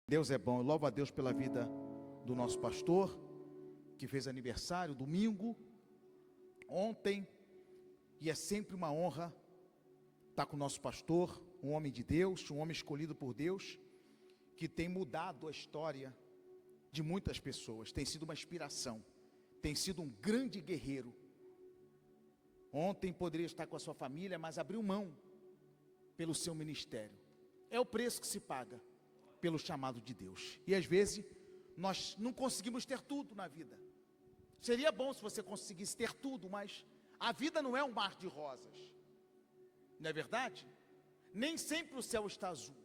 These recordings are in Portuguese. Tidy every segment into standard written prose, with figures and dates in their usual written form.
Deus é bom. Eu louvo a Deus pela vida do nosso pastor, que fez aniversário domingo, ontem, e é sempre uma honra estar com o nosso pastor, um homem de Deus, um homem escolhido por Deus, que tem mudado a história de muitas pessoas, tem sido uma inspiração, tem sido um grande guerreiro. Ontem poderia estar com a sua família, mas abriu mão pelo seu ministério. É o preço que se paga pelo chamado de Deus. E às vezes nós não conseguimos ter tudo na vida. Seria bom se você conseguisse ter tudo, mas a vida não é um mar de rosas. Não é verdade? Nem sempre o céu está azul.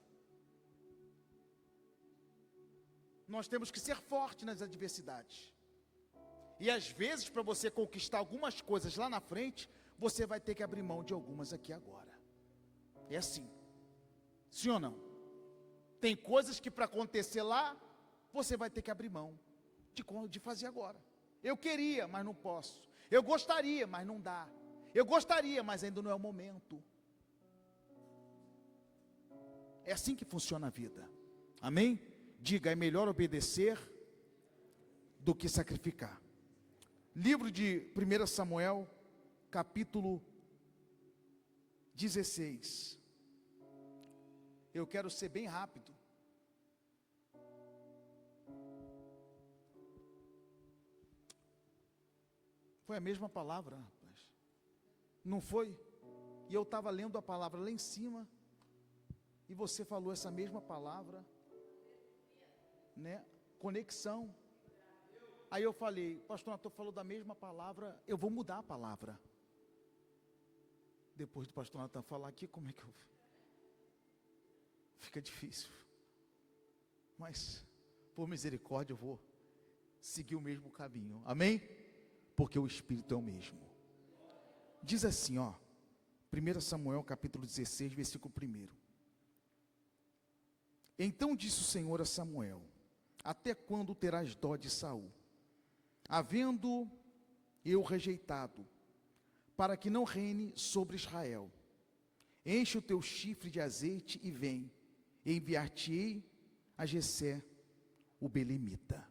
Nós temos que ser fortes nas adversidades. E às vezes, para você conquistar algumas coisas lá na frente, você vai ter que abrir mão de algumas aqui agora. É assim. Sim ou não? Tem coisas que para acontecer lá, você vai ter que abrir mão de fazer agora. Eu queria, mas não posso. Eu gostaria, mas não dá. Eu gostaria, mas ainda não é o momento. É assim que funciona a vida. Amém? Diga, é melhor obedecer do que sacrificar. Livro de 1 Samuel, capítulo 16. Eu quero ser bem rápido. Foi a mesma palavra, rapaz. Não foi? E eu estava lendo a palavra lá em cima, e você falou essa mesma palavra, né? Conexão. Aí eu falei, pastor Natan falou da mesma palavra, eu vou mudar a palavra. Depois do pastor Natan falar aqui, como é que eu... Fica difícil. Mas, por misericórdia, eu vou seguir o mesmo caminho. Amém? Porque o Espírito é o mesmo. Diz assim, ó, 1 Samuel capítulo 16, versículo 1. Então disse o Senhor a Samuel: até quando terás dó de Saul, havendo eu rejeitado, para que não reine sobre Israel? Enche o teu chifre de azeite e vem, e enviar-te-ei a Jessé, o belemita.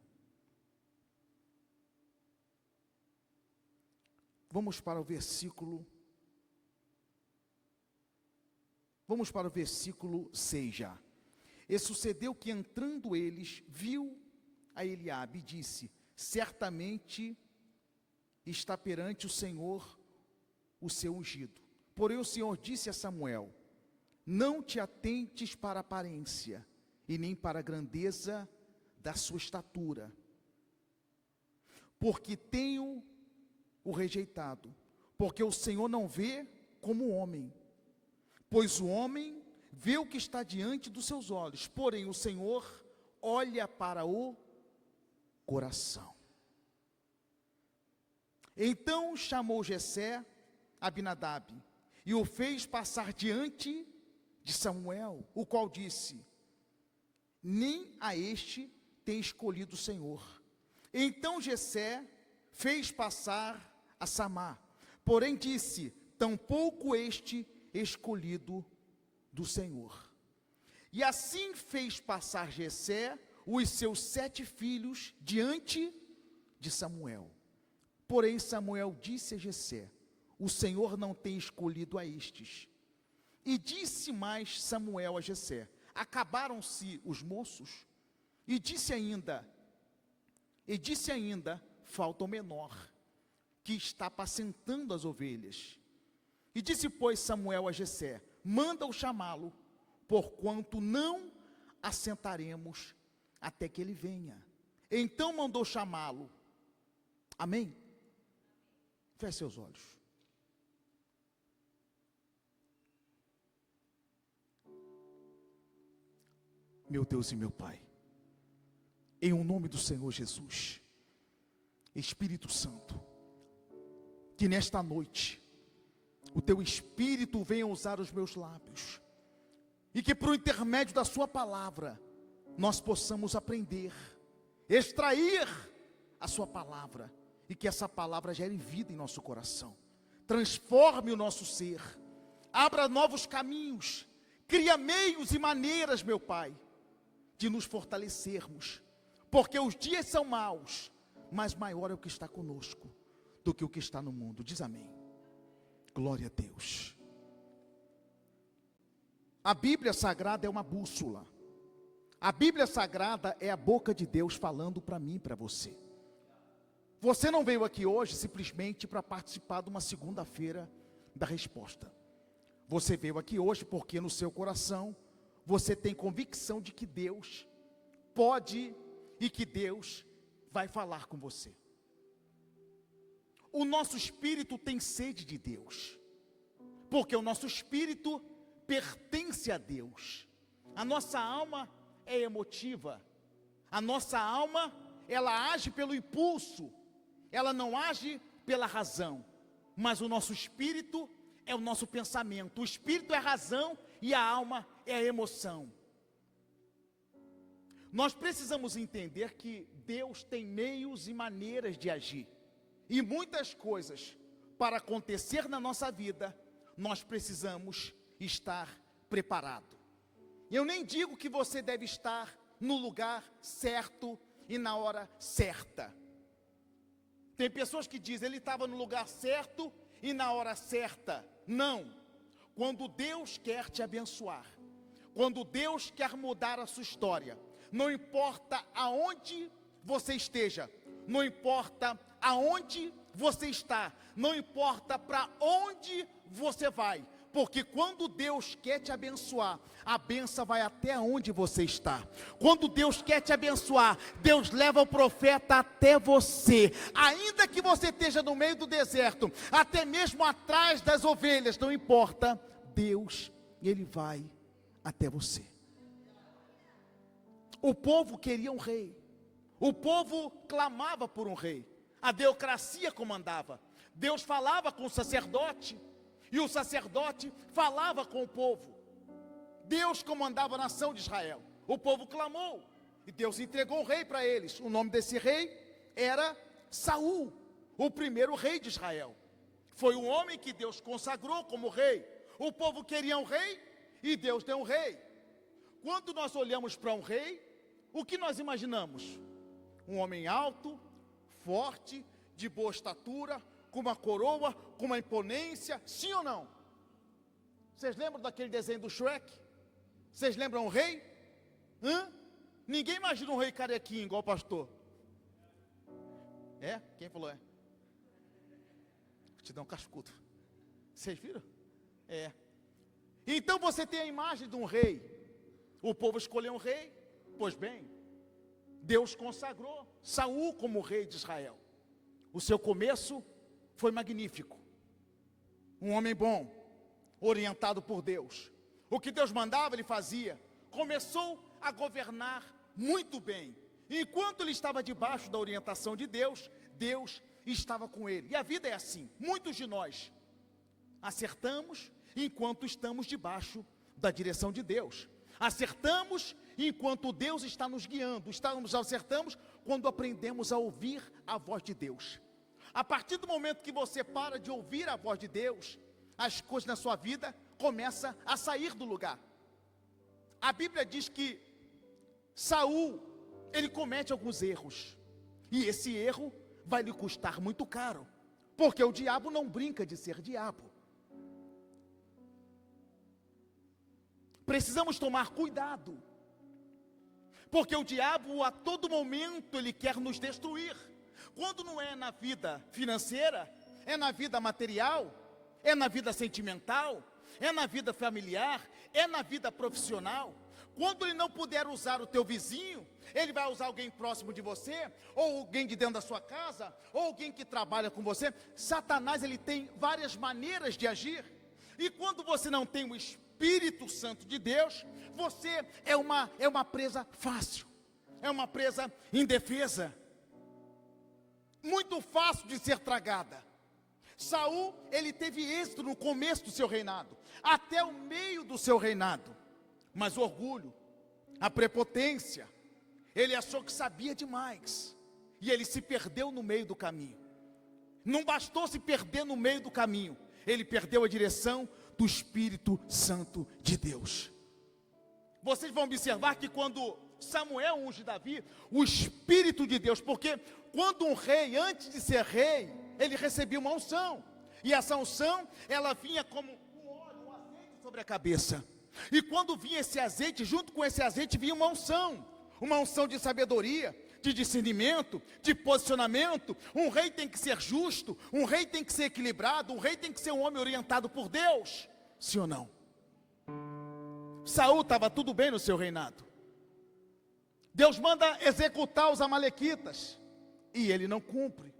Vamos para o versículo 6 já. E sucedeu que entrando eles, viu a Eliabe e disse: certamente está perante o Senhor o seu ungido. Porém o Senhor disse a Samuel: não te atentes para a aparência, e nem para a grandeza da sua estatura, porque tenho o rejeitado, porque o Senhor não vê como o homem, pois o homem vê o que está diante dos seus olhos, porém o Senhor olha para o coração. Então chamou Jessé Abinadab, e o fez passar diante de Samuel, o qual disse: nem a este tem escolhido o Senhor. Então Jessé fez passar a Samá, porém disse: tampouco este escolhido do Senhor. E assim fez passar Jessé os seus 7 filhos diante de Samuel. Porém Samuel disse a Jessé: o Senhor não tem escolhido a estes. E disse mais Samuel a Jessé: acabaram-se os moços? E disse ainda, falta o menor, que está apacentando as ovelhas. E disse, pois, Samuel a Jessé: manda-o chamá-lo, porquanto não assentaremos até que ele venha. Então mandou chamá-lo. Amém? Feche seus olhos. Meu Deus e meu Pai, em o nome do Senhor Jesus, Espírito Santo, que nesta noite o teu Espírito venha usar os meus lábios, e que por intermédio da sua palavra nós possamos aprender, extrair a sua palavra, e que essa palavra gere vida em nosso coração, transforme o nosso ser, abra novos caminhos, cria meios e maneiras, meu Pai, de nos fortalecermos, porque os dias são maus, mas maior é o que está conosco do que o que está no mundo. Diz amém. Glória a Deus. A Bíblia Sagrada é uma bússola. A Bíblia Sagrada é a boca de Deus falando para mim e para você. Você não veio aqui hoje simplesmente para participar de uma segunda-feira da resposta. Você veio aqui hoje porque no seu coração você tem convicção de que Deus pode e que Deus vai falar com você. O nosso espírito tem sede de Deus, porque o nosso espírito pertence a Deus. A nossa alma é emotiva, a nossa alma, ela age pelo impulso, ela não age pela razão, mas o nosso espírito é o nosso pensamento. O espírito é a razão e a alma é a emoção. Nós precisamos entender que Deus tem meios e maneiras de agir, e muitas coisas para acontecer na nossa vida, nós precisamos estar preparado. Eu nem digo que você deve estar no lugar certo e na hora certa. Tem pessoas que dizem, ele estava no lugar certo e na hora certa. Não. Quando Deus quer te abençoar, quando Deus quer mudar a sua história, não importa aonde você esteja, não importa aonde você está, não importa para onde você vai, porque quando Deus quer te abençoar, a bênção vai até onde você está. Quando Deus quer te abençoar, Deus leva o profeta até você, ainda que você esteja no meio do deserto, até mesmo atrás das ovelhas, não importa, Deus, Ele vai até você. O povo queria um rei, o povo clamava por um rei, a teocracia comandava, Deus falava com o sacerdote, e o sacerdote falava com o povo. Deus comandava a nação de Israel, o povo clamou, e Deus entregou um rei para eles. O nome desse rei era Saul, o primeiro rei de Israel. Foi um homem que Deus consagrou como rei. O povo queria um rei, e Deus deu um rei. Quando nós olhamos para um rei, o que nós imaginamos? Um homem alto, forte, de boa estatura, com uma coroa, com uma imponência, sim ou não? Vocês lembram daquele desenho do Shrek? Vocês lembram o rei? Ninguém imagina um rei carequinho igual o pastor. É? Quem falou é? Vou te dar um cascudo. Vocês viram? É. Então você tem a imagem de um rei. O povo escolheu um rei. Pois bem, Deus consagrou Saul como rei de Israel. O seu começo foi magnífico. Um homem bom, orientado por Deus. O que Deus mandava, ele fazia. Começou a governar muito bem. Enquanto ele estava debaixo da orientação de Deus, Deus estava com ele. E a vida é assim. Muitos de nós acertamos enquanto estamos debaixo da direção de Deus. Acertamos enquanto Deus está nos guiando. Acertamos quando aprendemos a ouvir a voz de Deus. A partir do momento que você para de ouvir a voz de Deus, as coisas na sua vida começam a sair do lugar. A Bíblia diz que Saul, ele comete alguns erros, e esse erro vai lhe custar muito caro, porque o diabo não brinca de ser diabo. Precisamos tomar cuidado, porque o diabo a todo momento ele quer nos destruir. Quando não é na vida financeira, é na vida material, é na vida sentimental, é na vida familiar, é na vida profissional. Quando ele não puder usar o teu vizinho, ele vai usar alguém próximo de você, ou alguém de dentro da sua casa, ou alguém que trabalha com você. Satanás, ele tem várias maneiras de agir, e quando você não tem o Espírito Santo de Deus, você é uma presa fácil, é uma presa indefesa, muito fácil de ser tragada. Saul, ele teve êxito no começo do seu reinado, até o meio do seu reinado, mas o orgulho, a prepotência, ele achou que sabia demais, e ele se perdeu no meio do caminho. Não bastou se perder no meio do caminho, ele perdeu a direção do Espírito Santo de Deus. Vocês vão observar que quando Samuel unge Davi, o Espírito de Deus, porque quando um rei, antes de ser rei, ele recebia uma unção, e essa unção, ela vinha como um óleo, um azeite sobre a cabeça, e quando vinha esse azeite, junto com esse azeite vinha uma unção de sabedoria, de discernimento, de posicionamento. Um rei tem que ser justo, um rei tem que ser equilibrado, um rei tem que ser um homem orientado por Deus, sim ou não? Saul estava tudo bem no seu reinado, Deus manda executar os amalequitas, e ele não cumpre.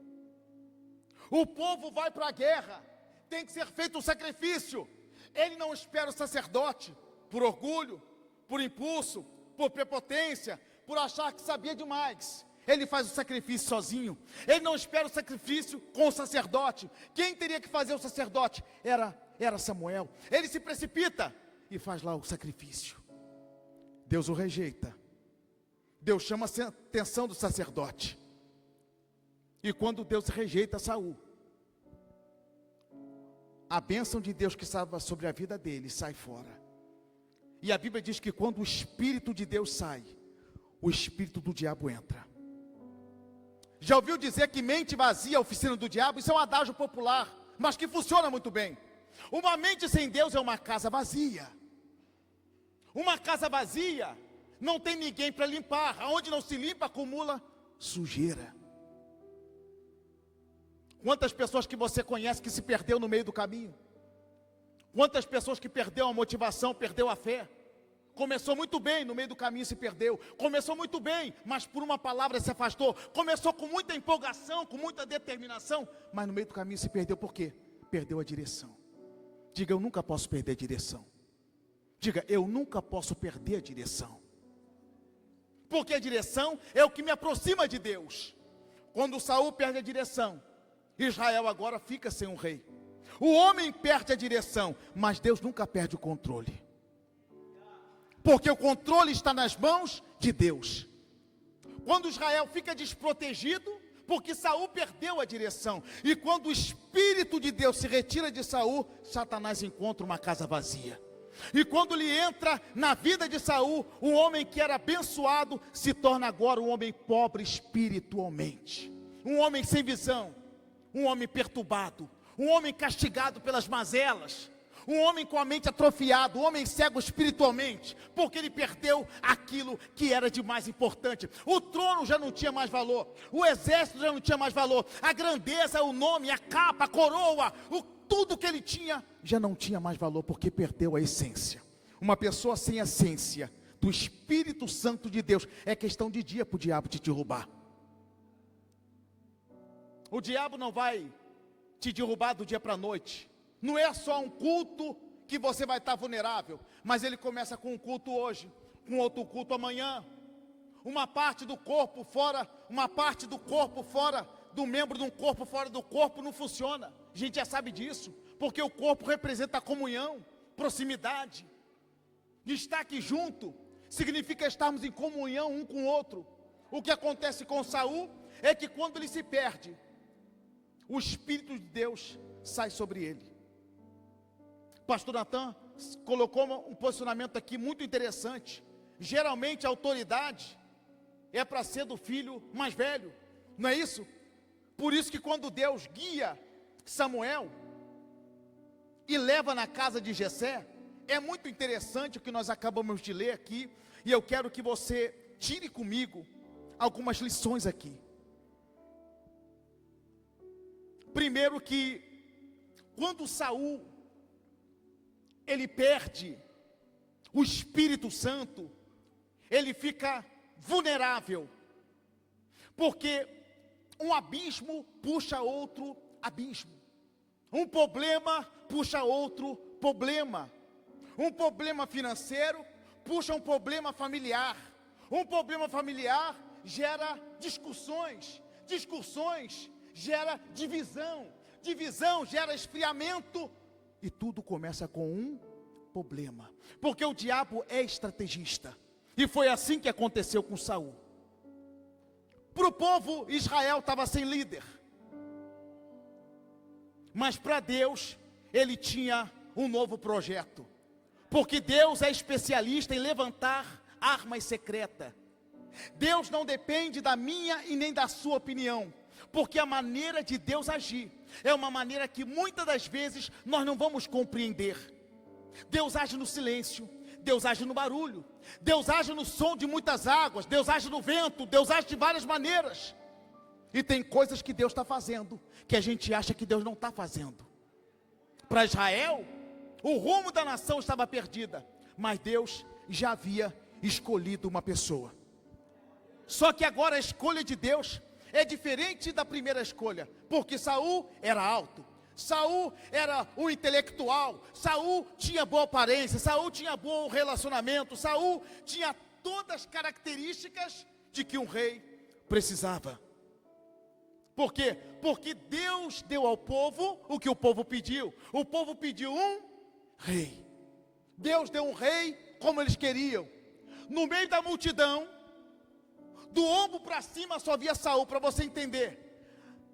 O povo vai para a guerra, tem que ser feito um sacrifício, ele não espera o sacerdote, por orgulho, por impulso, por prepotência, por achar que sabia demais, ele faz o sacrifício sozinho, ele não espera o sacrifício com o sacerdote. Quem teria que fazer o sacerdote? Era Samuel. Ele se precipita e faz lá o sacrifício, Deus o rejeita, Deus chama a atenção do sacerdote, e quando Deus rejeita Saul, a bênção de Deus que estava sobre a vida dele sai fora, e a Bíblia diz que quando o Espírito de Deus sai, o espírito do diabo entra. Já ouviu dizer que mente vazia é a oficina do diabo? Isso é um adágio popular, mas que funciona muito bem. Uma mente sem Deus é uma casa vazia. Uma casa vazia não tem ninguém para limpar. Aonde não se limpa, acumula sujeira. Quantas pessoas que você conhece que se perdeu no meio do caminho? Quantas pessoas que perdeu a motivação, perdeu a fé? Começou muito bem, no meio do caminho se perdeu. Começou muito bem, mas por uma palavra se afastou. Começou com muita empolgação, com muita determinação, mas no meio do caminho se perdeu. Por quê? Perdeu a direção. Diga, eu nunca posso perder a direção. Diga, eu nunca posso perder a direção. Porque a direção é o que me aproxima de Deus. Quando Saul perde a direção, Israel agora fica sem um rei. O homem perde a direção, mas Deus nunca perde o controle. Porque o controle está nas mãos de Deus. Quando Israel fica desprotegido, porque Saul perdeu a direção, e quando o Espírito de Deus se retira de Saul, Satanás encontra uma casa vazia. E quando ele entra na vida de Saul, o homem que era abençoado se torna agora um homem pobre espiritualmente, um homem sem visão, um homem perturbado, um homem castigado pelas mazelas, um homem com a mente atrofiada, um homem cego espiritualmente, porque ele perdeu aquilo que era de mais importante. O trono já não tinha mais valor, o exército já não tinha mais valor, a grandeza, o nome, a capa, a coroa, tudo que ele tinha já não tinha mais valor, porque perdeu a essência. Uma pessoa sem a essência do Espírito Santo de Deus, é questão de dia para o diabo te derrubar. O diabo não vai te derrubar do dia para a noite. Não é só um culto que você vai estar vulnerável, mas ele começa com um culto hoje, com outro culto amanhã. Uma parte do corpo fora, uma parte do corpo fora, do membro de um corpo fora do corpo não funciona. A gente já sabe disso, porque o corpo representa a comunhão, proximidade. E estar aqui junto significa estarmos em comunhão um com o outro. O que acontece com Saul é que quando ele se perde, o Espírito de Deus sai sobre ele. Pastor Natan colocou um posicionamento aqui muito interessante. Geralmente a autoridade é para ser do filho mais velho, não é isso? Por isso que quando Deus guia Samuel e leva na casa de Jessé, é muito interessante o que nós acabamos de ler aqui, e eu quero que você tire comigo algumas lições aqui. Primeiro que quando Saul ele perde o Espírito Santo, ele fica vulnerável, porque um abismo puxa outro abismo, um problema puxa outro problema, um problema financeiro puxa um problema familiar, um problema familiar gera discussões, discussões gera divisão, divisão gera esfriamento, e tudo começa com um problema, porque o diabo é estrategista, e foi assim que aconteceu com Saul. Para o povo, Israel estava sem líder, mas para Deus, ele tinha um novo projeto, porque Deus é especialista em levantar armas secretas. Deus não depende da minha e nem da sua opinião, porque a maneira de Deus agir é uma maneira que muitas das vezes nós não vamos compreender. Deus age no silêncio, Deus age no barulho, Deus age no som de muitas águas, Deus age no vento, Deus age de várias maneiras. E tem coisas que Deus está fazendo, que a gente acha que Deus não está fazendo. Para Israel, o rumo da nação estava perdida, mas Deus já havia escolhido uma pessoa. Só que agora a escolha de Deus é diferente da primeira escolha, porque Saul era alto, Saul era o intelectual, Saul tinha boa aparência, Saul tinha bom relacionamento, Saul tinha todas as características de que um rei precisava. Por quê? Porque Deus deu ao povo o que o povo pediu. O povo pediu um rei. Deus deu um rei como eles queriam. No meio da multidão, do ombro para cima só havia Saul, para você entender.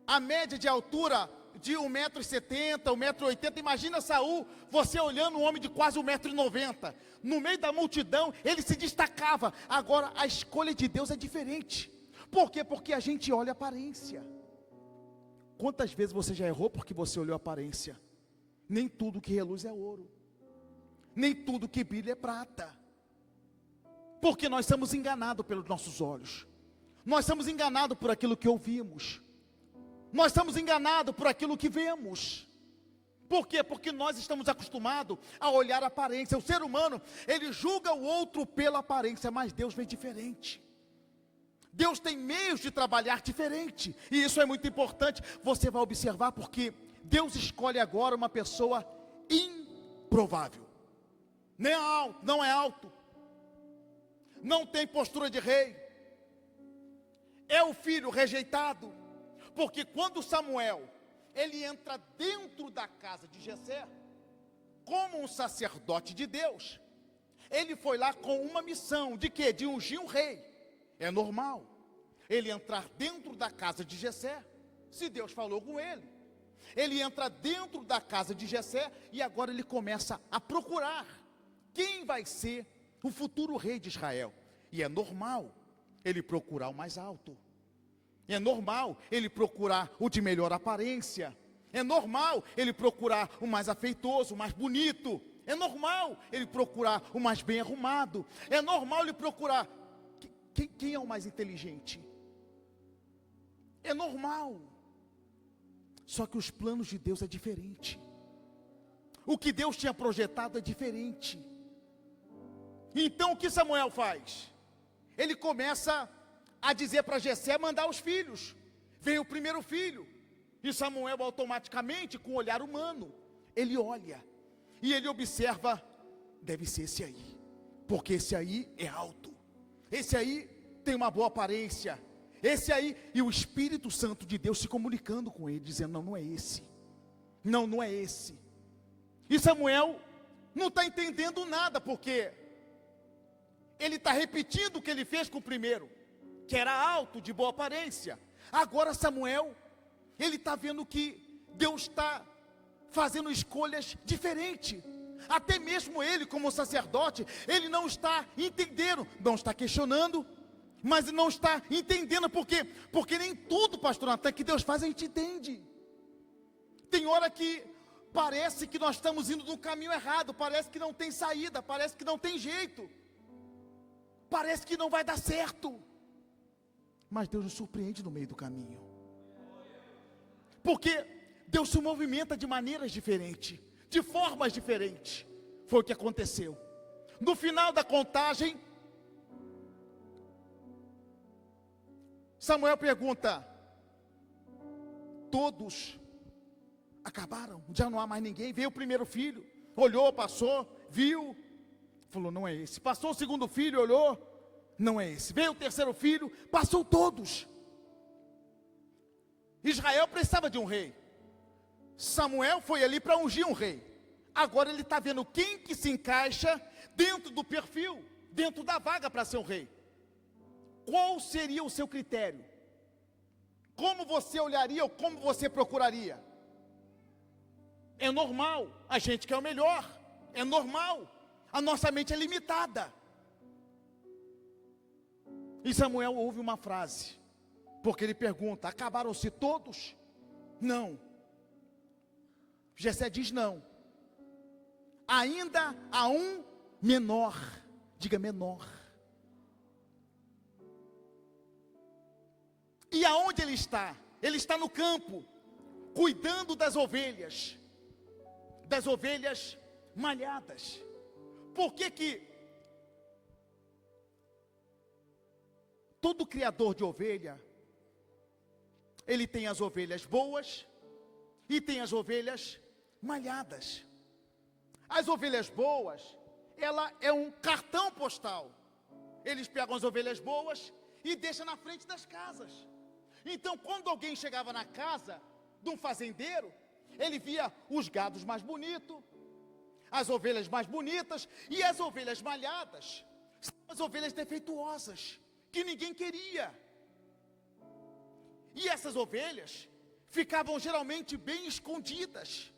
A média de altura de 1,70 m, 1,80 m, imagina Saul, você olhando um homem de quase 1,90 m. No meio da multidão, ele se destacava. Agora, a escolha de Deus é diferente. Por quê? Porque a gente olha a aparência. Quantas vezes você já errou porque você olhou a aparência? Nem tudo que reluz é ouro, nem tudo que brilha é prata, porque nós somos enganados pelos nossos olhos, nós somos enganados por aquilo que ouvimos, nós somos enganados por aquilo que vemos. Por quê? Porque nós estamos acostumados a olhar a aparência. O ser humano, ele julga o outro pela aparência, mas Deus vê diferente. Deus tem meios de trabalhar diferente, e isso é muito importante. Você vai observar, porque Deus escolhe agora uma pessoa improvável. Não é alto, não tem postura de rei, é o filho rejeitado. Porque quando Samuel, ele entra dentro da casa de Jessé, como um sacerdote de Deus, ele foi lá com uma missão, de quê? De ungir um rei. É normal ele entrar dentro da casa de Jessé, se Deus falou com ele. Ele entra dentro da casa de Jessé e agora ele começa a procurar quem vai ser o futuro rei de Israel. E é normal ele procurar o mais alto, é normal ele procurar o de melhor aparência, é normal ele procurar o mais afeitoso, o mais bonito, é normal ele procurar o mais bem arrumado, é normal ele procurar quem é o mais inteligente. É normal. Só que os planos de Deus é diferente. O que Deus tinha projetado é diferente. Então o que Samuel faz? Ele começa a dizer para Jessé mandar os filhos. Vem o primeiro filho. E Samuel automaticamente, com o olhar humano, ele olha e ele observa, deve ser esse aí, porque esse aí é alto, esse aí tem uma boa aparência, esse aí, e o Espírito Santo de Deus se comunicando com ele, dizendo, não é esse, não é esse. E Samuel não está entendendo nada, porque ele está repetindo o que ele fez com o primeiro, que era alto, de boa aparência. Agora Samuel, ele está vendo que Deus está fazendo escolhas diferentes. Até mesmo ele, como sacerdote, ele não está entendendo, não está questionando, mas não está entendendo. Por quê? Porque nem tudo, pastor Natan, que Deus faz a gente entende. Tem hora que parece que nós estamos indo no caminho errado, parece que não tem saída, parece que não tem jeito, parece que não vai dar certo, mas Deus nos surpreende no meio do caminho, porque Deus se movimenta de maneiras diferentes, de formas diferentes. Foi o que aconteceu. No final da contagem, Samuel pergunta, todos acabaram? Já não há mais ninguém? Veio o primeiro filho, olhou, passou, viu, falou, não é esse. Passou o segundo filho, olhou, não é esse. Veio o terceiro filho, passou todos. Israel precisava de um rei. Samuel foi ali para ungir um rei. Agora ele está vendo quem que se encaixa dentro do perfil, dentro da vaga para ser um rei. Qual seria o seu critério? Como você olharia ou como você procuraria? É normal, a gente quer o melhor, é normal, a nossa mente é limitada. E Samuel ouve uma frase, porque ele pergunta: acabaram-se todos? Não. Jessé diz: não, ainda há um menor. Diga menor. E aonde ele está? Ele está no campo, cuidando das ovelhas malhadas. Por que todo criador de ovelha, ele tem as ovelhas boas e tem as ovelhas malhadas? As ovelhas boas, ela é um cartão postal. Eles pegam as ovelhas boas e deixam na frente das casas. Então, quando alguém chegava na casa de um fazendeiro, ele via os gados mais bonitos, as ovelhas mais bonitas, e as ovelhas malhadas são as ovelhas defeituosas, que ninguém queria. E essas ovelhas ficavam geralmente bem escondidas.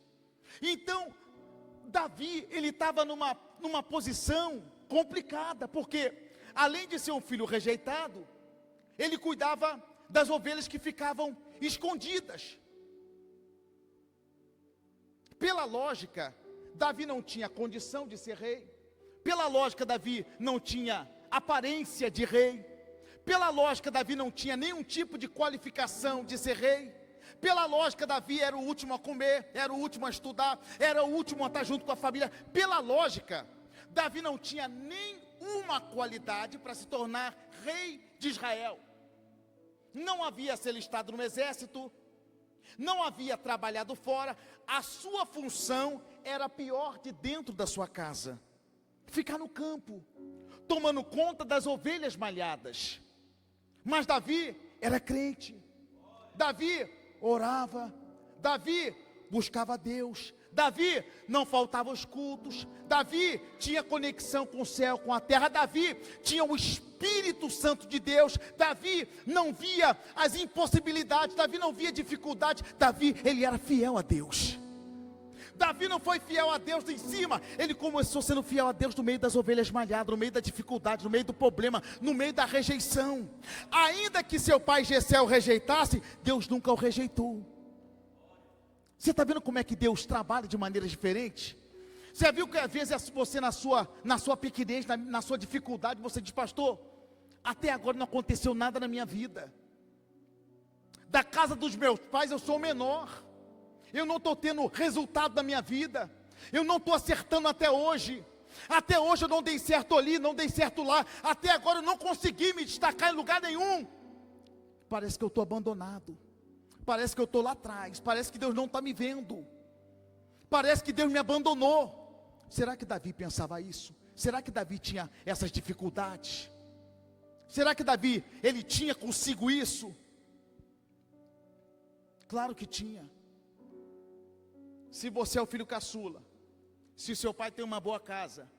Então, Davi, ele estava numa posição complicada, porque além de ser um filho rejeitado, ele cuidava das ovelhas que ficavam escondidas. Pela lógica, Davi não tinha condição de ser rei. Pela lógica, Davi não tinha aparência de rei. Pela lógica, Davi não tinha nenhum tipo de qualificação de ser rei. Pela lógica, Davi era o último a comer, era o último a estudar, era o último a estar junto com a família. Pela lógica, Davi não tinha nenhuma qualidade para se tornar rei de Israel. Não havia se alistado no exército, não havia trabalhado fora. A sua função era pior de dentro da sua casa, ficar no campo, tomando conta das ovelhas malhadas. Mas Davi era crente, Davi orava, Davi buscava a Deus, Davi não faltava aos cultos, Davi tinha conexão com o céu, com a terra, Davi tinha o Espírito Santo de Deus, Davi não via as impossibilidades, Davi não via dificuldade, Davi, ele era fiel a Deus. Davi não foi fiel a Deus em cima, ele começou sendo fiel a Deus no meio das ovelhas malhadas, no meio da dificuldade, no meio do problema, no meio da rejeição. Ainda que seu pai Jessé o rejeitasse, Deus nunca o rejeitou. Você está vendo como é que Deus trabalha de maneiras diferentes? Você viu que às vezes você na sua pequenez, na sua dificuldade, você diz: pastor, até agora não aconteceu nada na minha vida. Da casa dos meus pais eu sou o menor. Eu não estou tendo resultado na minha vida. Eu não estou acertando até hoje. Até hoje eu não dei certo ali, não dei certo lá. Até agora eu não consegui me destacar em lugar nenhum. Parece que eu estou abandonado. Parece que eu estou lá atrás. Parece que Deus não está me vendo. Parece que Deus me abandonou. Será que Davi pensava isso? Será que Davi tinha essas dificuldades? Será que Davi, ele tinha consigo isso? Claro que tinha. Se você é o filho caçula, se seu pai tem uma boa casa,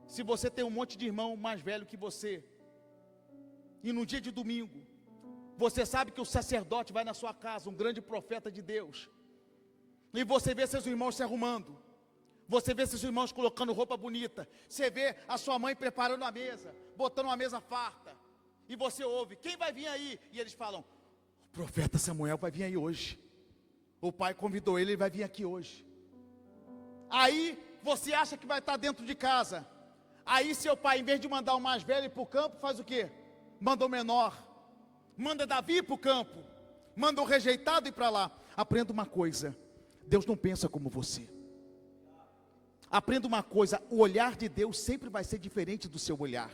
se você tem um monte de irmão mais velho que você, e no dia de domingo, você sabe que o sacerdote vai na sua casa, um grande profeta de Deus, e você vê seus irmãos se arrumando, você vê seus irmãos colocando roupa bonita, você vê a sua mãe preparando a mesa, botando uma mesa farta, e você ouve: quem vai vir aí? E eles falam: o profeta Samuel vai vir aí hoje. O pai convidou ele, ele vai vir aqui hoje. Aí você acha que vai estar dentro de casa. Aí seu pai, em vez de mandar o mais velho para o campo, faz o quê? Manda o menor. Manda Davi para o campo. Manda o rejeitado ir para lá. Aprenda uma coisa: Deus não pensa como você. Aprenda uma coisa: o olhar de Deus sempre vai ser diferente do seu olhar.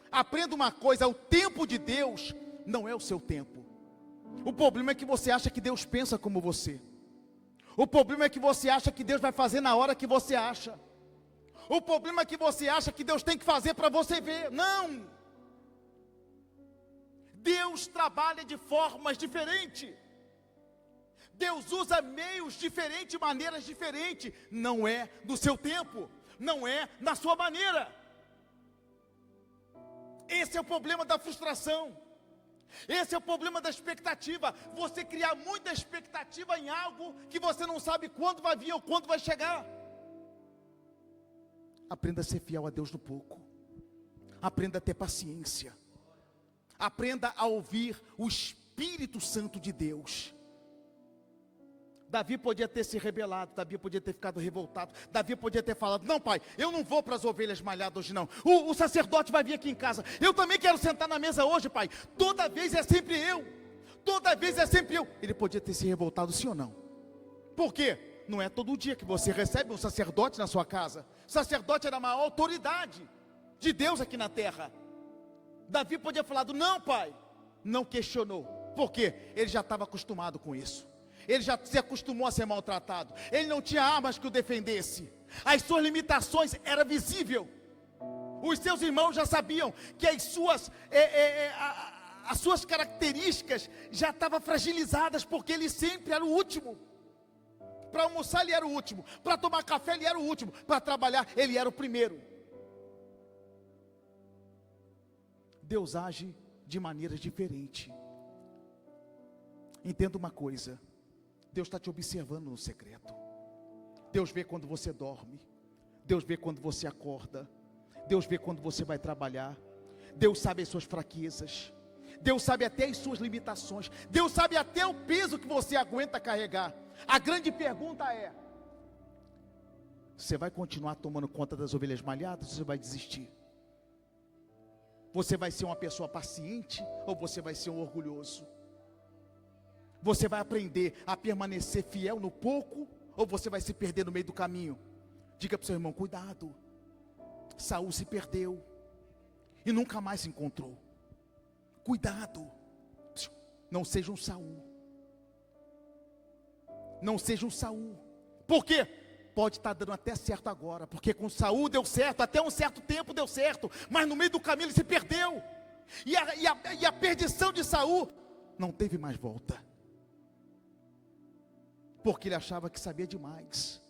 Aprenda uma coisa: o tempo de Deus não é o seu tempo. O problema é que você acha que Deus pensa como você. O problema é que você acha que Deus vai fazer na hora que você acha. O problema é que você acha que Deus tem que fazer para você ver. Não! Deus trabalha de formas diferentes. Deus usa meios diferentes, maneiras diferentes. Não é do seu tempo, não é na sua maneira. Esse é o problema da frustração. Esse é o problema da expectativa. Você criar muita expectativa em algo que você não sabe quando vai vir ou quando vai chegar. Aprenda a ser fiel a Deus no pouco. Aprenda a ter paciência. Aprenda a ouvir o Espírito Santo de Deus. Davi podia ter se rebelado, Davi podia ter ficado revoltado, Davi podia ter falado: não, pai, eu não vou para as ovelhas malhadas hoje não, o sacerdote vai vir aqui em casa, eu também quero sentar na mesa hoje, pai, toda vez é sempre eu, toda vez é sempre eu. Ele podia ter se revoltado, sim ou não? Por quê? Não é todo dia que você recebe um sacerdote na sua casa. O sacerdote era a maior autoridade de Deus aqui na terra. Davi podia falar: não, pai, não questionou. Por quê? Ele já estava acostumado com isso. Ele já se acostumou a ser maltratado. Ele não tinha armas que o defendesse. As suas limitações eram visíveis. Os seus irmãos já sabiam que as suas características já estavam fragilizadas, porque ele sempre era o último. Para almoçar ele era o último, para tomar café ele era o último, para trabalhar ele era o primeiro. Deus age de maneiras diferentes. Entenda uma coisa: Deus está te observando no secreto. Deus vê quando você dorme, Deus vê quando você acorda, Deus vê quando você vai trabalhar, Deus sabe as suas fraquezas, Deus sabe até as suas limitações, Deus sabe até o peso que você aguenta carregar. A grande pergunta é: você vai continuar tomando conta das ovelhas malhadas ou você vai desistir? Você vai ser uma pessoa paciente ou você vai ser um orgulhoso? Você vai aprender a permanecer fiel no pouco ou você vai se perder no meio do caminho? Diga para o seu irmão: cuidado, Saul se perdeu e nunca mais se encontrou. Cuidado, não seja um Saul. Não seja um Saul. Por quê? Pode estar dando até certo agora, porque com Saul deu certo, até um certo tempo deu certo, mas no meio do caminho ele se perdeu. E a perdição de Saul não teve mais volta, porque ele achava que sabia demais.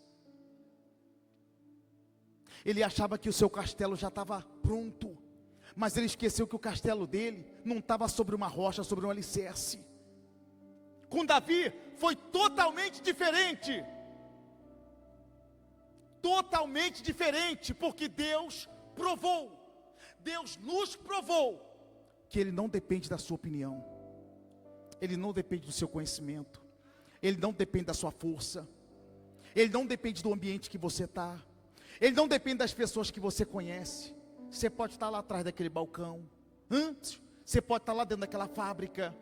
Ele achava que o seu castelo já estava pronto, mas ele esqueceu que o castelo dele não estava sobre uma rocha, sobre um alicerce. Com Davi foi totalmente diferente. Totalmente diferente, porque Deus provou, Deus nos provou que Ele não depende da sua opinião, Ele não depende do seu conhecimento, Ele não depende da sua força, Ele não depende do ambiente que você está, Ele não depende das pessoas que você conhece. Você pode estar lá atrás daquele balcão, você pode estar lá dentro daquela fábrica,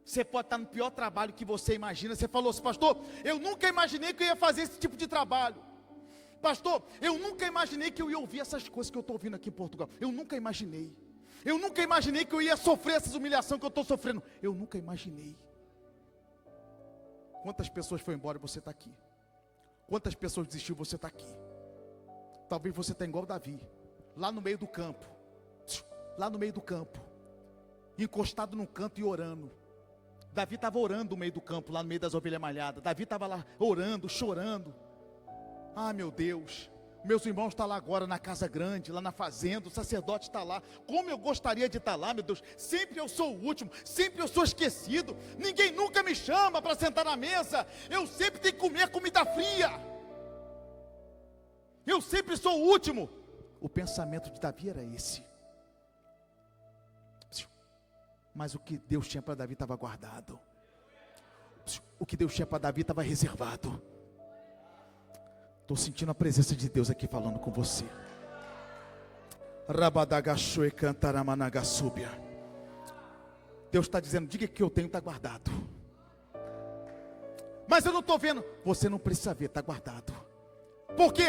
você pode estar no pior trabalho que você imagina. Você falou assim: pastor, eu nunca imaginei que eu ia fazer esse tipo de trabalho. Pastor, eu nunca imaginei que eu ia ouvir essas coisas que eu estou ouvindo aqui em Portugal. Eu nunca imaginei. Eu nunca imaginei que eu ia sofrer essas humilhações que eu estou sofrendo. Eu nunca imaginei. Quantas pessoas foram embora e você está aqui? Quantas pessoas desistiu e você está aqui? Talvez você está igual Davi, lá no meio do campo. Lá no meio do campo, encostado num canto e orando. Davi estava orando no meio do campo, lá no meio das ovelhas malhadas. Davi estava lá orando, chorando. Ah, meu Deus, meus irmãos estão lá agora na casa grande, lá na fazenda, o sacerdote está lá. Como eu gostaria de estar lá, meu Deus. Sempre eu sou o último, sempre eu sou esquecido. Ninguém nunca me chama para sentar na mesa. Eu sempre tenho que comer comida fria. Eu sempre sou o último. O pensamento de Davi era esse. Mas o que Deus tinha para Davi estava guardado. O que Deus tinha para Davi estava reservado. Estou sentindo a presença de Deus aqui falando com você. Deus está dizendo: diga que eu tenho, está guardado. Mas eu não estou vendo. Você não precisa ver, está guardado. Por quê?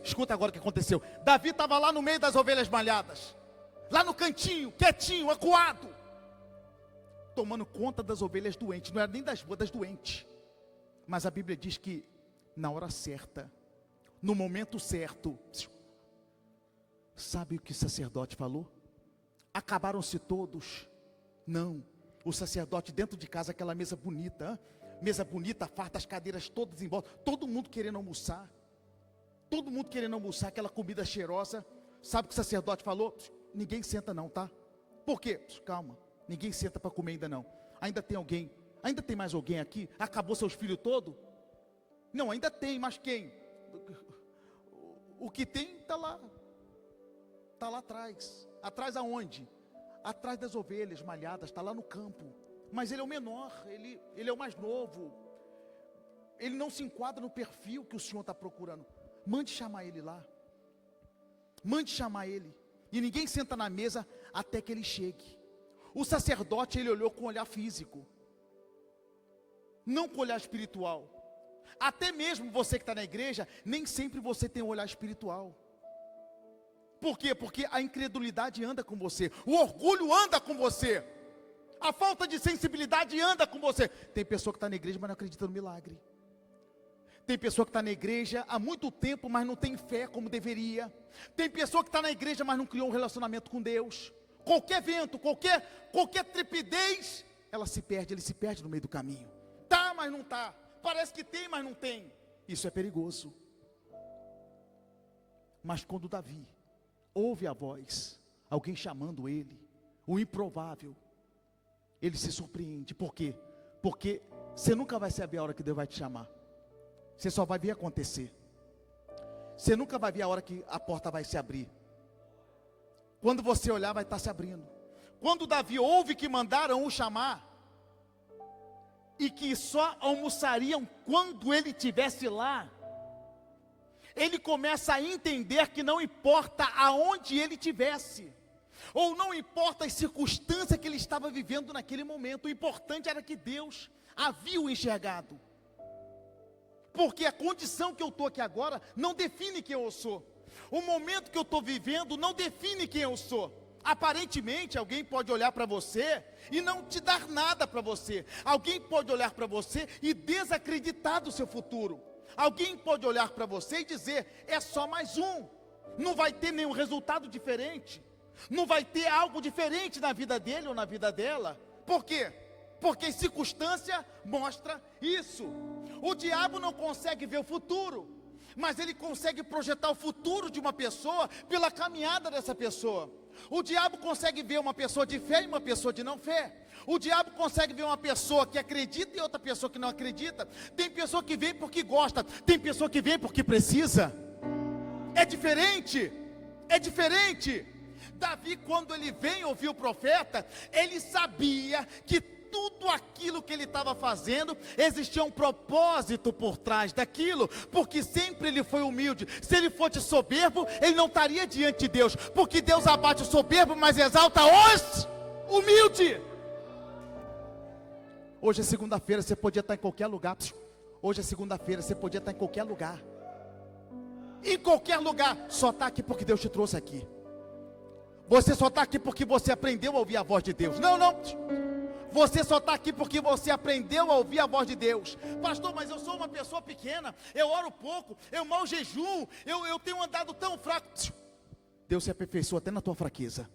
Escuta agora o que aconteceu. Davi estava lá no meio das ovelhas malhadas, lá no cantinho, quietinho, acuado, tomando conta das ovelhas doentes. Não era nem das boas, das doentes. Mas a Bíblia diz que na hora certa, no momento certo, sabe o que o sacerdote falou? Acabaram-se todos? Não. O sacerdote dentro de casa, aquela mesa bonita, farta, as cadeiras todas em volta, todo mundo querendo almoçar. Todo mundo querendo almoçar, aquela comida cheirosa. Sabe o que o sacerdote falou? Ninguém senta não, tá? Por quê? Calma, ninguém senta para comer ainda não. Ainda tem alguém, ainda tem mais alguém aqui? Acabou seus filhos todos? Não, ainda tem, mas quem? O que tem está lá atrás. Atrás aonde? atrás das ovelhas malhadas, está lá no campo, mas ele é o menor, ele é o mais novo, ele não se enquadra no perfil que o Senhor está procurando. Mande chamar ele lá, mande chamar ele, e ninguém senta na mesa até que ele chegue. O sacerdote, ele olhou com olhar físico, não com olhar espiritual. Até mesmo você que está na igreja, nem sempre você tem um olhar espiritual. Por quê? Porque a incredulidade anda com você, o orgulho anda com você, a falta de sensibilidade anda com você. Tem pessoa que está na igreja, mas não acredita no milagre. Tem pessoa que está na igreja há muito tempo, mas não tem fé como deveria. Tem pessoa que está na igreja, mas não criou um relacionamento com Deus. Qualquer vento, qualquer trepidez, ele se perde no meio do caminho. Tá, mas não tá. Parece que tem, mas não tem. Isso é perigoso. Mas quando Davi ouve a voz, alguém chamando ele, o improvável, ele se surpreende. Por quê? Porque você nunca vai saber a hora que Deus vai te chamar. Você só vai ver acontecer. Você nunca vai ver a hora que a porta vai se abrir. Quando você olhar, vai estar se abrindo. Quando Davi ouve que mandaram o chamar, e que só almoçariam quando ele estivesse lá, ele começa a entender que não importa aonde ele estivesse, ou não importa as circunstâncias que ele estava vivendo naquele momento, o importante era que Deus havia o enxergado. Porque a condição que eu estou aqui agora não define quem eu sou. O momento que eu estou vivendo não define quem eu sou. Aparentemente, alguém pode olhar para você e não te dar nada para você. Alguém pode olhar para você e desacreditar do seu futuro. Alguém pode olhar para você e dizer, é só mais um. Não vai ter nenhum resultado diferente. Não vai ter algo diferente na vida dele ou na vida dela. Por quê? Porque a circunstância mostra isso. O diabo não consegue ver o futuro, mas ele consegue projetar o futuro de uma pessoa pela caminhada dessa pessoa. O diabo consegue ver uma pessoa de fé e uma pessoa de não fé. O diabo consegue ver uma pessoa que acredita e outra pessoa que não acredita. Tem pessoa que vem porque gosta, tem pessoa que vem porque precisa. É diferente, é diferente. Davi, quando ele vem ouvir o profeta, ele sabia que tudo aquilo que ele estava fazendo, existia um propósito por trás daquilo, porque sempre ele foi humilde. Se ele fosse soberbo, ele não estaria diante de Deus, porque Deus abate o soberbo, mas exalta os humildes. Hoje é segunda-feira, você podia estar em qualquer lugar. Hoje é segunda-feira, você podia estar em qualquer lugar. Em qualquer lugar, só está aqui porque Deus te trouxe aqui. Você só está aqui porque você aprendeu a ouvir a voz de Deus. Não. Você só está aqui porque você aprendeu a ouvir a voz de Deus. Pastor, mas eu sou uma pessoa pequena, eu oro pouco, eu mal jejuo, eu tenho andado tão fraco. Deus se aperfeiçoa até na tua fraqueza,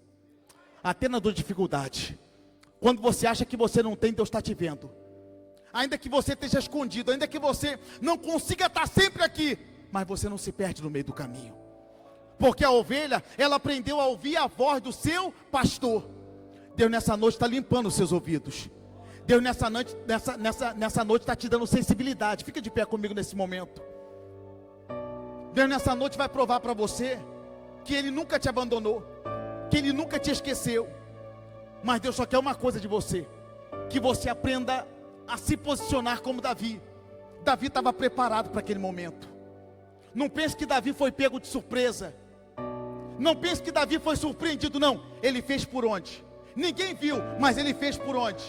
até na tua dificuldade. Quando você acha que você não tem, Deus está te vendo. Ainda que você esteja escondido, ainda que você não consiga estar sempre aqui, mas você não se perde no meio do caminho. Porque a ovelha, ela aprendeu a ouvir a voz do seu pastor. Deus nessa noite está limpando os seus ouvidos. Deus nessa noite está te dando sensibilidade. Fica de pé comigo nesse momento. Deus nessa noite vai provar para você que Ele nunca te abandonou, que Ele nunca te esqueceu. Mas Deus só quer uma coisa de você: que você aprenda a se posicionar como Davi. Davi estava preparado para aquele momento. Não pense que Davi foi pego de surpresa. Não pense que Davi foi surpreendido, não. Ele fez por onde? Ninguém viu, mas ele fez por onde?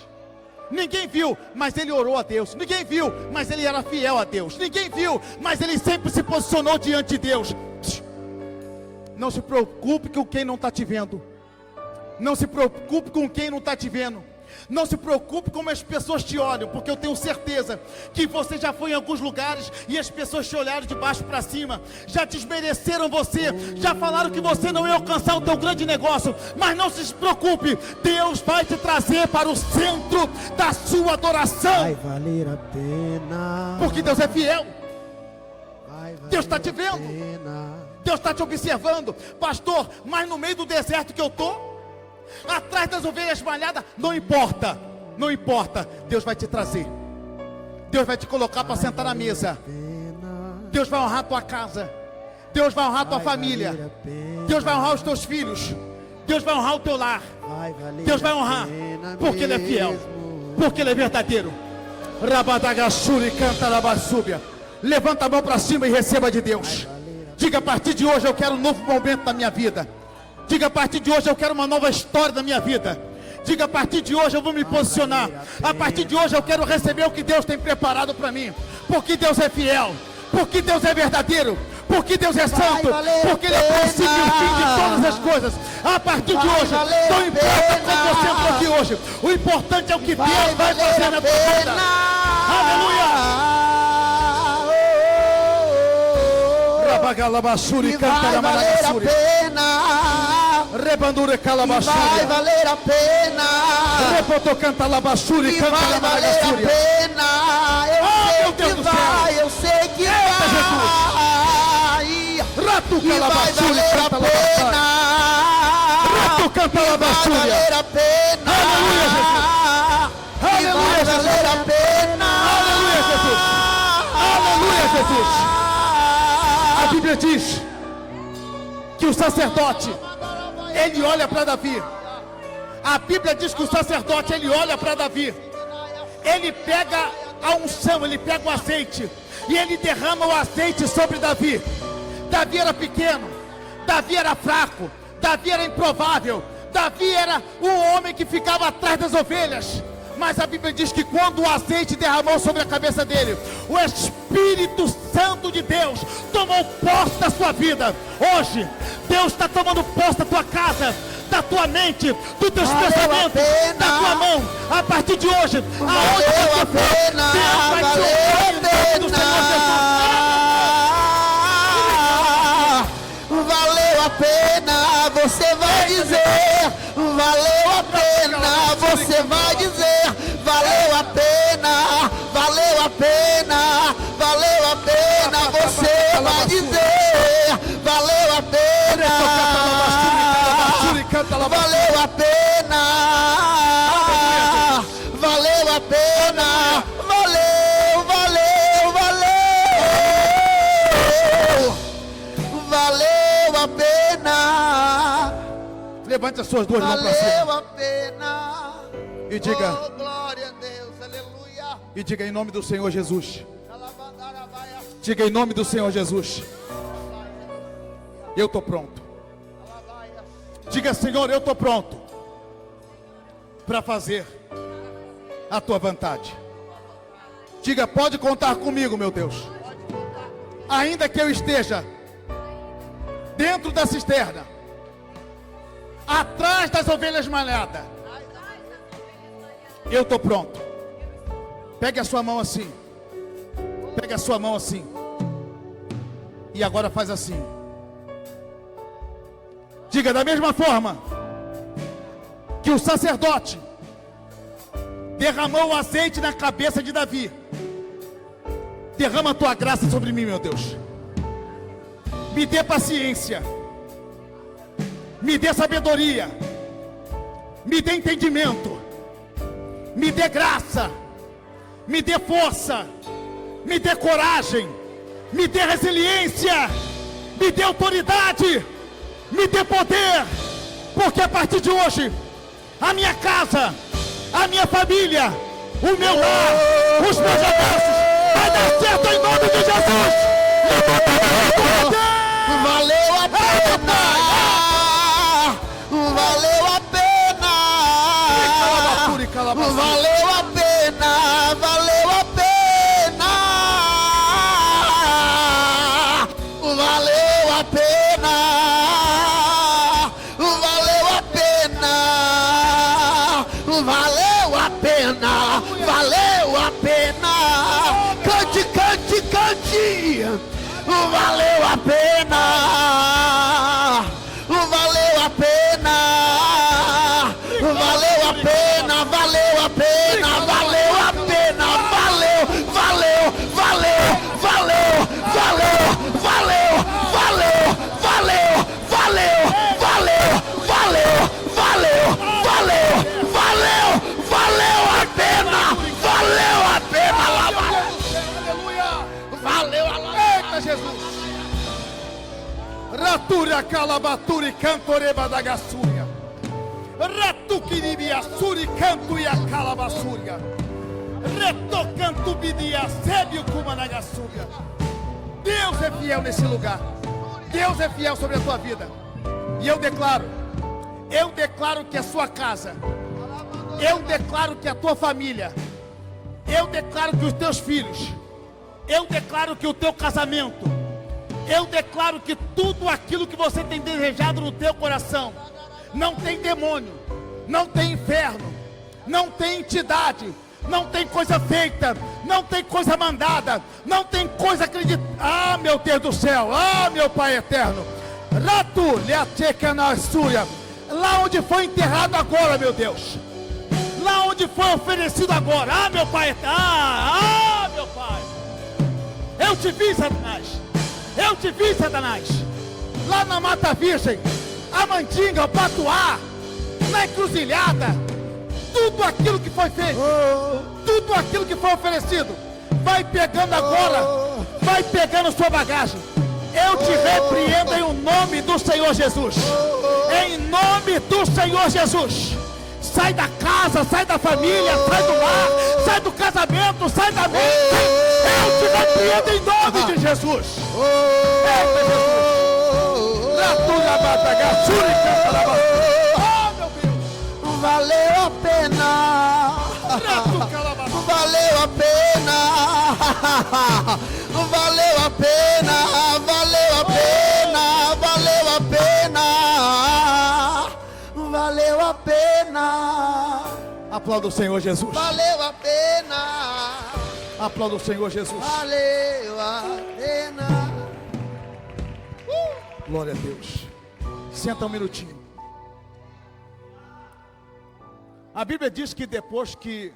Ninguém viu, mas ele orou a Deus. Ninguém viu, mas ele era fiel a Deus. Ninguém viu, mas ele sempre se posicionou diante de Deus. Não se preocupe com quem não está te vendo. Não se preocupe com quem não está te vendo. Não se preocupe como as pessoas te olham, porque eu tenho certeza que você já foi em alguns lugares e as pessoas te olharam de baixo para cima, já desmereceram você, já falaram que você não ia alcançar o teu grande negócio. Mas não se preocupe, Deus vai te trazer para o centro da sua adoração. Vai valer a pena, porque Deus é fiel. Deus está te vendo, Deus está te observando. Pastor, mas no meio do deserto que eu estou, atrás das ovelhas malhadas, não importa, não importa, Deus vai te trazer, Deus vai te colocar para sentar na mesa, Deus vai honrar tua casa, Deus vai honrar tua família, Deus vai honrar os teus filhos, Deus vai honrar o teu lar. Vai valer Deus vai a honrar, pena porque Ele é fiel, mesmo. porque Ele é verdadeiro. Rabadagassuri canta Labassúbia. Levanta a mão para cima e receba de Deus. Diga: a partir de hoje eu quero um novo momento na minha vida. Diga: a partir de hoje eu quero uma nova história da minha vida. Diga: a partir de hoje eu vou me posicionar. A partir de hoje eu quero receber o que Deus tem preparado para mim. Porque Deus é fiel, porque Deus é verdadeiro, porque Deus é santo, porque Ele é o princípio e o fim de todas as coisas. A partir de hoje, não importa como você entrou aqui hoje, o importante é o que Deus vai fazer na tua vida. Aleluia! Rabagalabassuri canta Labassuri. Rebandure Calabassuri. Vai valer a pena. Repoto canta Labassuri canta Vai valer a Labassuri. pena. Eu sei que vai. Rato E vai Calabassuri valer a canta pena. Labassuri. Rato canta Vai Labassuri. valer a pena. Aleluia, Jesus. E Aleluia, vai Jesus. valer a pena. Aleluia, Jesus. Aleluia, Jesus. A Bíblia diz que o sacerdote, ele olha para Davi. A Bíblia diz que o sacerdote, ele olha para Davi. Ele pega a unção, ele pega o azeite e ele derrama o azeite sobre Davi. Davi era pequeno, Davi era fraco, Davi era improvável, Davi era o homem que ficava atrás das ovelhas. Mas a Bíblia diz que quando o azeite derramou sobre a cabeça dele, o Espírito Santo de Deus tomou posse da sua vida. Hoje, Deus está tomando posse da tua casa, da tua mente, dos teus pensamentos, da tua mão. A partir de hoje, aonde você for, Deus vai te honrar em nome do Senhor Jesus. Valeu a pena, você vai dizer. Valeu a pena, você vai dizer. Valeu a pena, valeu a pena, valeu a pena, você vai dizer. Valeu a pena, valeu a pena, valeu a pena, valeu, valeu, valeu, valeu a pena. Levante as suas duas mãos para cima. Valeu a pena. E diga, Oh, glória a Deus, aleluia. e diga em nome do Senhor Jesus. Diga em nome do Senhor Jesus. Eu estou pronto. Diga: Senhor, eu estou pronto para fazer a tua vontade. Diga: pode contar comigo, meu Deus. Ainda que eu esteja dentro da cisterna, atrás das ovelhas malhadas, eu estou pronto. Pegue a sua mão assim. Pegue a sua mão assim. E agora faz assim. Diga: da mesma forma que o sacerdote derramou o azeite na cabeça de Davi, derrama a tua graça sobre mim, meu Deus. Me dê paciência, me dê sabedoria, me dê entendimento, me dê graça, me dê força, me dê coragem, me dê resiliência, me dê autoridade, me dê poder, porque a partir de hoje, a minha casa, a minha família, o meu lar, os meus negócios, vai dar certo em nome de Jesus. Valeu a pena, valeu a pena, valeu a pena, valeu a pena, valeu a pena, valeu a pena, valeu a pena, valeu a pena. Cante, cante, cante. Valeu a pena, valeu a pena, valeu a pena, valeu a pena, valeu a pena, valeu, valeu, valeu, valeu, valeu, valeu, valeu, valeu, valeu, valeu, valeu, valeu, valeu, valeu, valeu a pena, valeu a pena, valeu a Jesus. Ratura calabaturi cantoreba da gassúria. Ratuquiribia suricanto e a calabaçúria. Retocanto bidia sébio cumanagaçúria. Deus é fiel nesse lugar. Deus é fiel sobre a tua vida. E eu declaro que a sua casa, eu declaro que a tua família, eu declaro que os teus filhos, eu declaro que o teu casamento, eu declaro que tudo aquilo que você tem desejado no teu coração, não tem demônio, não tem inferno, não tem entidade, não tem coisa feita, não tem coisa mandada, não tem coisa acreditada. Ah, meu Deus do céu, ah, meu Pai eterno, Ratu, Leateca na Súria, lá onde foi enterrado agora, meu Deus, lá onde foi oferecido agora, ah, meu Pai eterno, meu Pai, eu te vi, Satanás, eu te vi, Satanás, lá na Mata Virgem, a Mandinga, o Patuá, na encruzilhada, tudo aquilo que foi feito, tudo aquilo que foi oferecido, vai pegando agora, vai pegando sua bagagem. Eu te repreendo em nome do Senhor Jesus, em nome do Senhor Jesus. Sai da casa, sai da família, sai do lar, sai do casamento, sai da mente. Eu te repreendo em nome de Jesus. Eita, Jesus. Oh, meu Deus. Valeu a pena. Valeu a pena. Valeu a pena. Valeu a pena. Valeu a pena. Valeu a pena. Aplauda o Senhor Jesus. Valeu a pena. Aplauda o Senhor Jesus. Valeu a pena. Glória a Deus. Senta um minutinho. A Bíblia diz que depois que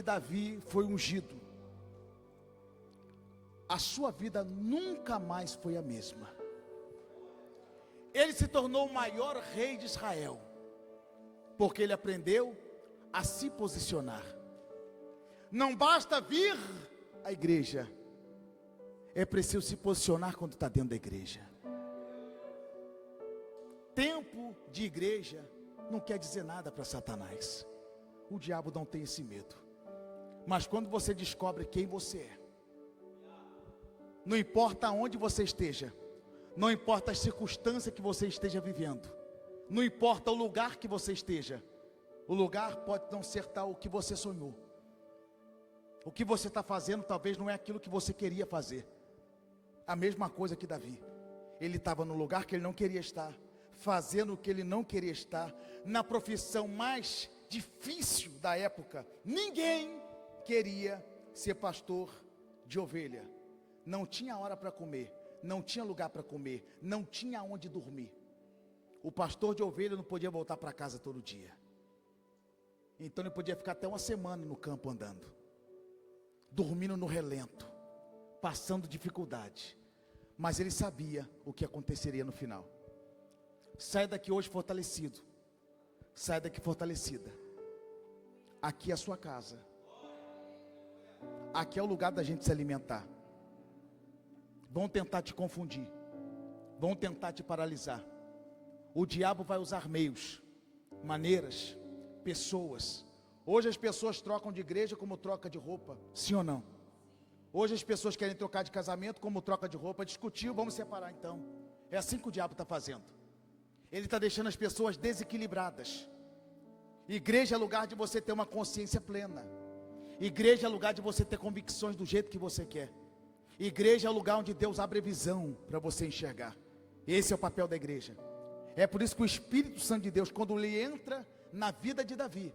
Davi foi ungido, a sua vida nunca mais foi a mesma. Ele se tornou o maior rei de Israel, porque ele aprendeu a se posicionar. Não basta vir à igreja, é preciso se posicionar quando está dentro da igreja. Tempo de igreja não quer dizer nada para Satanás. O diabo não tem esse medo. Mas quando você descobre quem você é, não importa onde você esteja, não importa as circunstâncias que você esteja vivendo, não importa o lugar que você esteja, o lugar pode não ser tal o que você sonhou. O que você está fazendo talvez não é aquilo que você queria fazer. A mesma coisa que Davi. Ele estava no lugar que ele não queria estar, fazendo o que ele não queria estar, na profissão mais difícil da época. Ninguém queria ser pastor de ovelha. Não tinha hora para comer, não tinha lugar para comer, não tinha onde dormir. O pastor de ovelha não podia voltar para casa todo dia. Então ele podia ficar até uma semana no campo andando, dormindo no relento, passando dificuldade. Mas ele sabia o que aconteceria no final. Sai daqui hoje fortalecido. Sai daqui fortalecida. Aqui é a sua casa. Aqui é o lugar da gente se alimentar. Vão tentar te confundir. Vão tentar te paralisar. O diabo vai usar meios, maneiras, pessoas. Hoje as pessoas trocam de igreja como troca de roupa. Sim ou não? Hoje as pessoas querem trocar de casamento como troca de roupa. Discutiu, vamos separar então. É assim que o diabo está fazendo. Ele está deixando as pessoas desequilibradas. Igreja é lugar de você ter uma consciência plena. Igreja é lugar de você ter convicções do jeito que você quer. Igreja é o lugar onde Deus abre visão para você enxergar. Esse é o papel da igreja. É por isso que o Espírito Santo de Deus, quando ele entra na vida de Davi,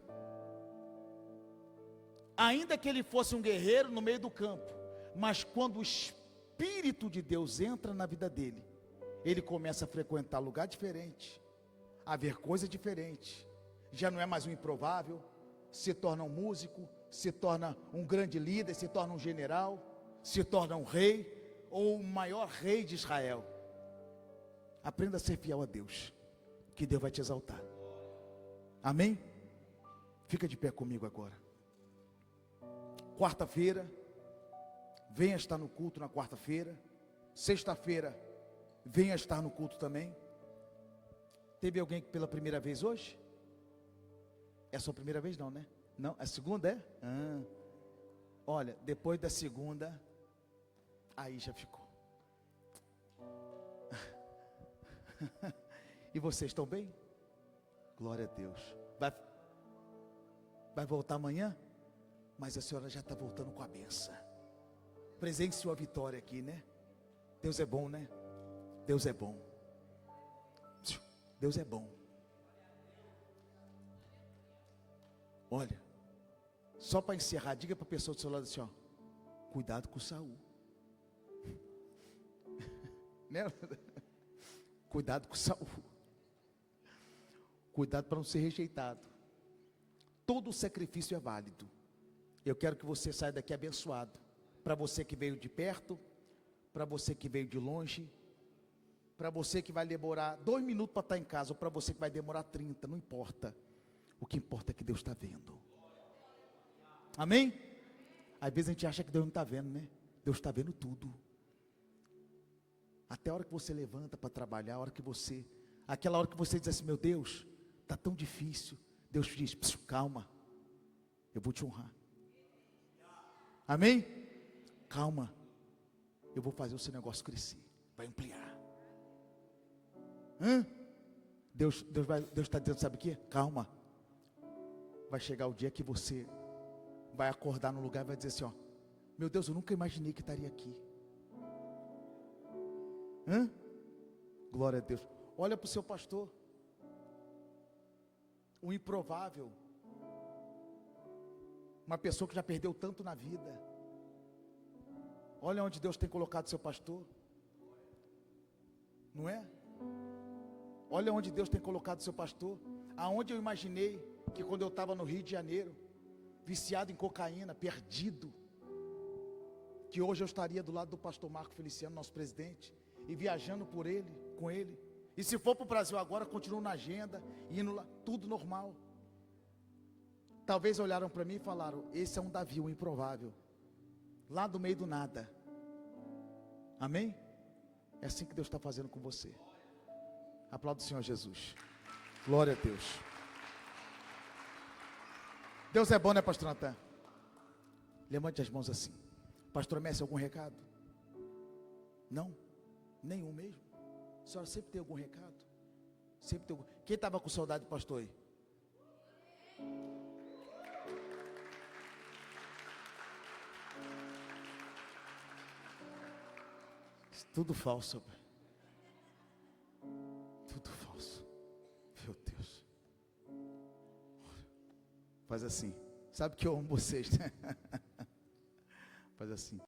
ainda que ele fosse um guerreiro no meio do campo, mas quando o Espírito de Deus entra na vida dele, ele começa a frequentar lugar diferente, a ver coisa diferente. Já não é mais um improvável, se torna um músico, se torna um grande líder, se torna um general, se torna um rei, ou o maior rei de Israel. Aprenda a ser fiel a Deus, que Deus vai te exaltar. Amém? Fica de pé comigo agora. Quarta-feira, venha estar no culto na quarta-feira. Sexta-feira, venha estar no culto também. Teve alguém que pela primeira vez hoje? É a sua primeira vez não, né? Não, a segunda é? Olha, depois da segunda, aí já ficou. E vocês estão bem? Glória a Deus. Vai voltar amanhã? Mas a senhora já está voltando com a benção. Presenciou a vitória aqui, né? Deus é bom, né? Deus é bom. Deus é bom. Olha, só para encerrar, diga para a pessoa do seu lado assim, ó, cuidado com Saul. Né? Cuidado com Saul. Cuidado para não ser rejeitado. Todo sacrifício é válido. Eu quero que você saia daqui abençoado. Para você que veio de perto, para você que veio de longe, para você que vai demorar 2 minutos para estar em casa, ou para você que vai demorar 30, não importa. O que importa é que Deus está vendo. Amém? Às vezes a gente acha que Deus não está vendo, né? Deus está vendo tudo. Até a hora que você levanta para trabalhar, aquela hora que você diz assim, meu Deus, está tão difícil. Deus te diz, calma, eu vou te honrar. Amém? Calma, eu vou fazer o seu negócio crescer, vai ampliar. Deus está dizendo, sabe o que? Calma, vai chegar o dia que você vai acordar no lugar e vai dizer assim, ó, meu Deus, eu nunca imaginei que estaria aqui. Glória a Deus. Olha para o seu pastor, o improvável, uma pessoa que já perdeu tanto na vida. Olha onde Deus tem colocado seu pastor, não é? Olha onde Deus tem colocado seu pastor. Aonde eu imaginei que quando eu estava no Rio de Janeiro, viciado em cocaína, perdido, que hoje eu estaria do lado do pastor Marco Feliciano, nosso presidente, e viajando com ele. E se for para o Brasil agora, continuo na agenda, indo lá, tudo normal. Talvez olharam para mim e falaram, esse é um Davi, um improvável, lá do meio do nada. Amém? É assim que Deus está fazendo com você. Aplauda o Senhor Jesus. Glória a Deus. Deus é bom, né, pastor Natan? Levante as mãos assim. Pastor Messi, algum recado? Não? Nenhum mesmo? A senhora sempre tem algum recado? Sempre tem algum... Quem estava com saudade do pastor aí? Tudo falso, pai. Tudo falso. Meu Deus. Faz assim. Sabe que eu amo vocês, né? Faz assim.